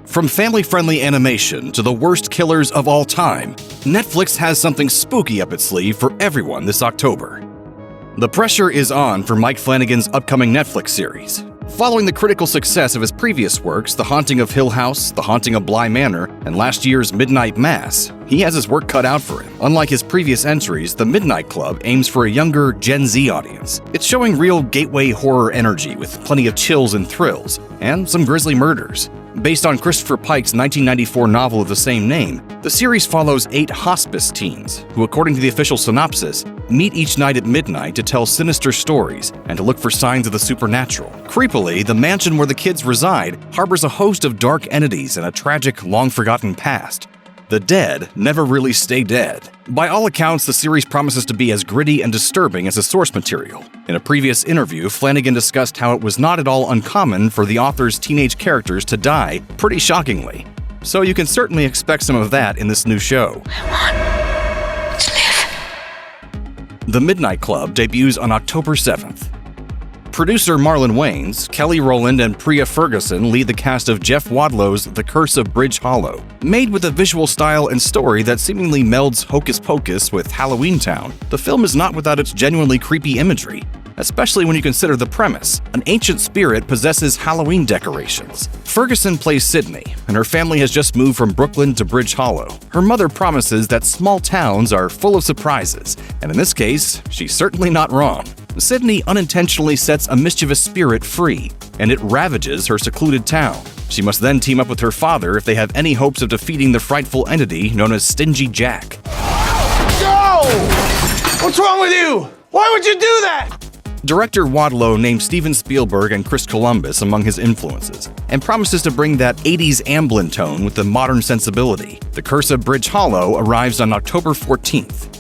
From family-friendly animation to the worst killers of all time, Netflix has something spooky up its sleeve for everyone this October. The pressure is on for Mike Flanagan's upcoming Netflix series. Following the critical success of his previous works, The Haunting of Hill House, The Haunting of Bly Manor, and last year's Midnight Mass, he has his work cut out for him. Unlike his previous entries, The Midnight Club aims for a younger Gen Z audience. It's showing real gateway horror energy with plenty of chills and thrills, and some grisly murders. Based on Christopher Pike's 1994 novel of the same name, the series follows 8 hospice teens who, according to the official synopsis, meet each night at midnight to tell sinister stories and to look for signs of the supernatural. Creepily, the mansion where the kids reside harbors a host of dark entities and a tragic, long-forgotten past. The dead never really stay dead. By all accounts, the series promises to be as gritty and disturbing as the source material. In a previous interview, Flanagan discussed how it was not at all uncommon for the author's teenage characters to die, pretty shockingly. So you can certainly expect some of that in this new show. I want to live. The Midnight Club debuts on October 7th. Producer Marlon Wayans, Kelly Rowland, and Priya Ferguson lead the cast of Jeff Wadlow's The Curse of Bridge Hollow. Made with a visual style and story that seemingly melds Hocus Pocus with Halloween Town, the film is not without its genuinely creepy imagery, especially when you consider the premise. An ancient spirit possesses Halloween decorations. Ferguson plays Sydney, and her family has just moved from Brooklyn to Bridge Hollow. Her mother promises that small towns are full of surprises, and in this case, she's certainly not wrong. Sydney unintentionally sets a mischievous spirit free, and it ravages her secluded town. She must then team up with her father if they have any hopes of defeating the frightful entity known as Stingy Jack. Go! What's wrong with you? Why would you do that? Director Wadlow named Steven Spielberg and Chris Columbus among his influences, and promises to bring that 80s Amblin tone with the modern sensibility. The Curse of Bridge Hollow arrives on October 14th.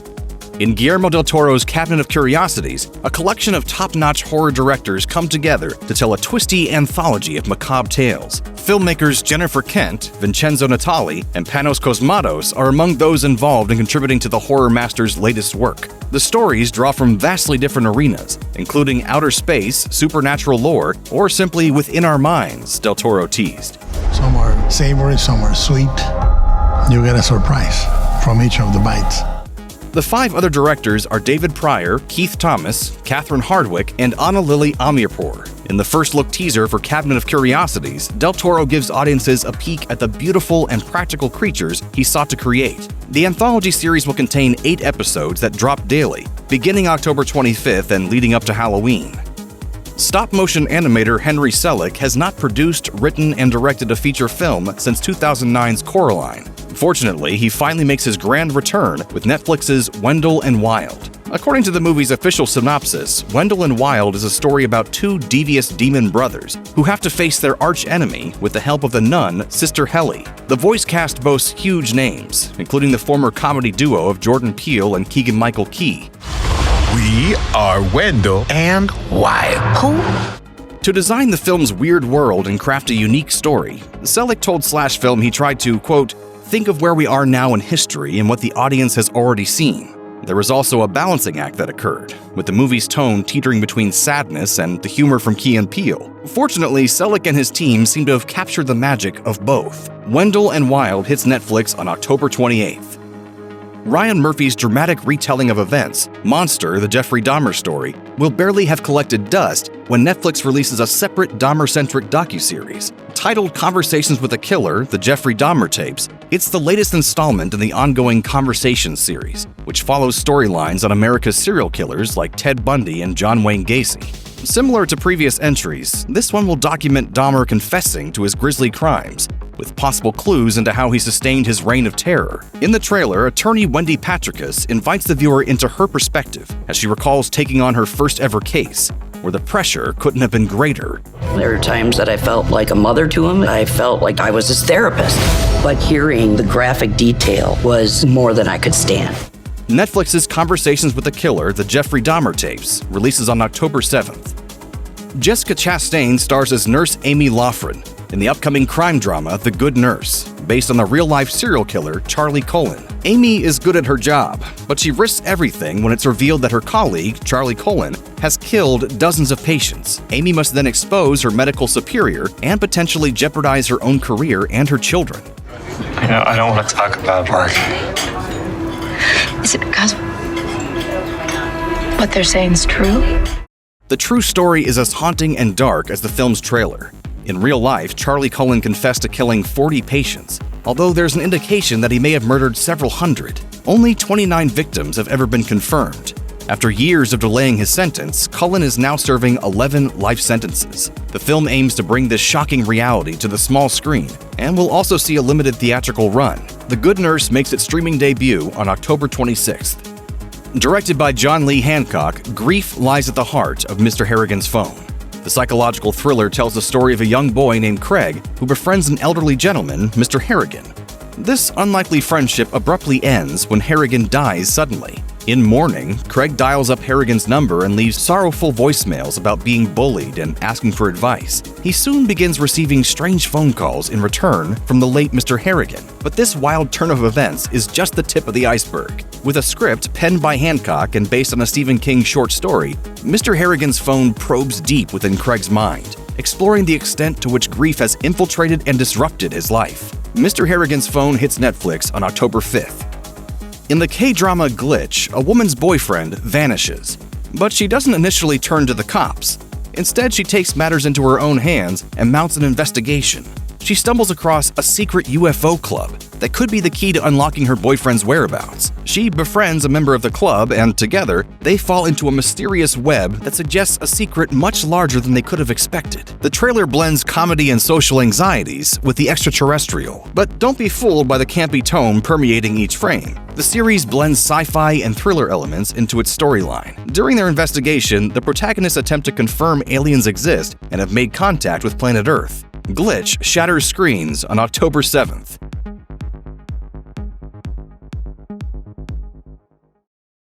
In Guillermo del Toro's Cabinet of Curiosities, a collection of top-notch horror directors come together to tell a twisty anthology of macabre tales. Filmmakers Jennifer Kent, Vincenzo Natali, and Panos Cosmatos are among those involved in contributing to the horror master's latest work. The stories draw from vastly different arenas, including outer space, supernatural lore, or simply within our minds, del Toro teased. Some are savory, some are sweet. You get a surprise from each of the bites. The 5 other directors are David Pryor, Keith Thomas, Catherine Hardwicke, and Anna Lily Amirpour. In the first-look teaser for Cabinet of Curiosities, del Toro gives audiences a peek at the beautiful and practical creatures he sought to create. The anthology series will contain 8 episodes that drop daily, beginning October 25th and leading up to Halloween. Stop-motion animator Henry Selick has not produced, written, and directed a feature film since 2009's Coraline. Fortunately, he finally makes his grand return with Netflix's Wendell Wild. According to the movie's official synopsis, Wendell Wild is a story about 2 devious demon brothers who have to face their arch-enemy with the help of the nun, Sister Helly. The voice cast boasts huge names, including the former comedy duo of Jordan Peele and Keegan-Michael Key. We are Wendell and Wild. Who? To design the film's weird world and craft a unique story, Selick told SlashFilm he tried to, quote, think of where we are now in history and what the audience has already seen. There was also a balancing act that occurred, with the movie's tone teetering between sadness and the humor from Key and Peele. Fortunately, Selick and his team seem to have captured the magic of both. Wendell Wild hits Netflix on October 28th. Ryan Murphy's dramatic retelling of events, Monster, the Jeffrey Dahmer story, will barely have collected dust when Netflix releases a separate Dahmer-centric docuseries. Titled Conversations with a Killer, the Jeffrey Dahmer tapes, it's the latest installment in the ongoing Conversations series, which follows storylines on America's serial killers like Ted Bundy and John Wayne Gacy. Similar to previous entries, this one will document Dahmer confessing to his grisly crimes, with possible clues into how he sustained his reign of terror. In the trailer, attorney Wendy Patricus invites the viewer into her perspective as she recalls taking on her first ever case, where the pressure couldn't have been greater. There are times that I felt like a mother to him. I felt like I was his therapist. But hearing the graphic detail was more than I could stand. Netflix's Conversations with a Killer, the Jeffrey Dahmer tapes, releases on October 7th. Jessica Chastain stars as nurse Amy Loughran in the upcoming crime drama The Good Nurse. based on the real-life serial killer Charlie Cullen. Amy is good at her job, but she risks everything when it's revealed that her colleague, Charlie Cullen, has killed dozens of patients. Amy must then expose her medical superior and potentially jeopardize her own career and her children. I don't want to talk about work. Is it because what they're saying is true? The true story is as haunting and dark as the film's trailer. In real life, Charlie Cullen confessed to killing 40 patients, although there's an indication that he may have murdered several hundred. Only 29 victims have ever been confirmed. After years of delaying his sentence, Cullen is now serving 11 life sentences. The film aims to bring this shocking reality to the small screen, and will also see a limited theatrical run. The Good Nurse makes its streaming debut on October 26th. Directed by John Lee Hancock, grief lies at the heart of Mr. Harrigan's Phone. The psychological thriller tells the story of a young boy named Craig who befriends an elderly gentleman, Mr. Harrigan. This unlikely friendship abruptly ends when Harrigan dies suddenly. In mourning, Craig dials up Harrigan's number and leaves sorrowful voicemails about being bullied and asking for advice. He soon begins receiving strange phone calls in return from the late Mr. Harrigan. But this wild turn of events is just the tip of the iceberg. With a script penned by Hancock and based on a Stephen King short story, Mr. Harrigan's Phone probes deep within Craig's mind, exploring the extent to which grief has infiltrated and disrupted his life. Mr. Harrigan's Phone hits Netflix on October 5th. In the K-drama Glitch, a woman's boyfriend vanishes, but she doesn't initially turn to the cops. Instead, she takes matters into her own hands and mounts an investigation. She stumbles across a secret UFO club that could be the key to unlocking her boyfriend's whereabouts. She befriends a member of the club, and together, they fall into a mysterious web that suggests a secret much larger than they could have expected. The trailer blends comedy and social anxieties with the extraterrestrial, but don't be fooled by the campy tone permeating each frame. The series blends sci-fi and thriller elements into its storyline. During their investigation, the protagonists attempt to confirm aliens exist and have made contact with planet Earth. Glitch shatters screens on October 7th.